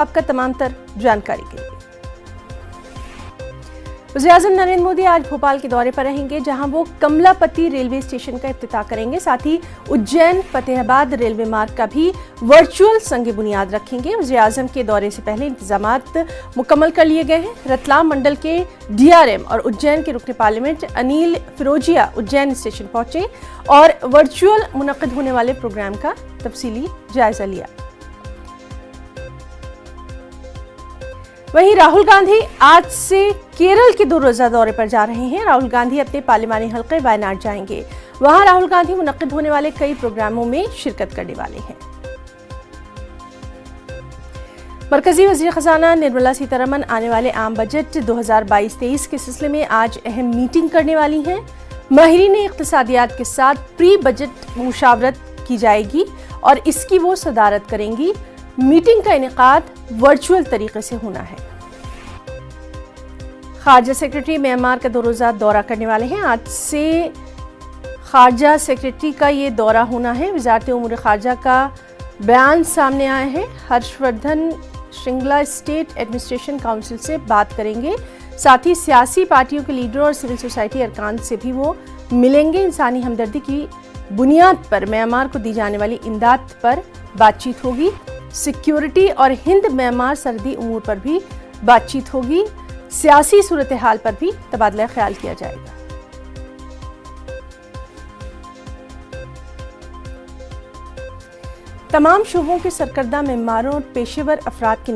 आपका तमाम तर जानकारी के लिए। वज़ीर-ए-आज़म नरेंद्र मोदी आज भोपाल के दौरे पर रहेंगे, जहां वो कमलापति रेलवे स्टेशन का इफ्तिताह करेंगे। साथ ही उज्जैन फतेहाबाद रेलवे मार्ग का भी वर्चुअल संग बुनियाद रखेंगे। वज़ीर-ए-आज़म के दौरे से पहले इंतजामात मुकम्मल कर लिए गए हैं। रतलाम मंडल के DRM और उज्जैन के रुकन पार्लियामेंट अनिल फिरोजिया उज्जैन स्टेशन पहुंचे और वर्चुअल मुनक्किद होने वाले प्रोग्राम का तफसीली जायजा लिया। वहीं राहुल गांधी आज से केरल के 2 रोजा दौरे पर जा रहे हैं। राहुल गांधी अपने पार्लिमानी हल्के वायनाड जाएंगे। वहां राहुल गांधी मुनक्किद होने वाले कई प्रोग्रामों में शिरकत करने वाले हैं। मरकजी वज़ीर खजाना निर्मला सीतारमण आने वाले आम बजट 2022-23 के सिलसिले में आज अहम मीटिंग करने वाली हैं। माहिरीन इक़्तिसादियात के साथ प्री बजट मुशावरत की जाएगी और इसकी वो सदारत करेंगी। मीटिंग का इनेकाद वर्चुअल तरीके से होना है। खारजा सेक्रेटरी म्यांमार का 2 रोजा दौरा करने वाले हैं। आज से खारजा सेक्रेटरी का ये दौरा होना है। वज़ारत उमूर खारजा का बयान सामने आया है। Harshvardhan Shringla state administration council से बात करेंगे। साथ ही सियासी पार्टियों के लीडरों और सिविल सोसाइटी अरकान से भी वो मिलेंगे। इंसानी हमदर्दी की बुनियाद पर म्यांमार को दी जाने वाली इमदाद पर बातचीत होगी। सिक्योरिटी और हिंद म्यांमार सरहदी उमूर पर भी बातचीत होगी। सियासी सूरत हाल पर भी तबादला ख्याल किया जाएगा। तमाम शोबों के सरकर्दा मेम्बारों और पेशेवर अफराद की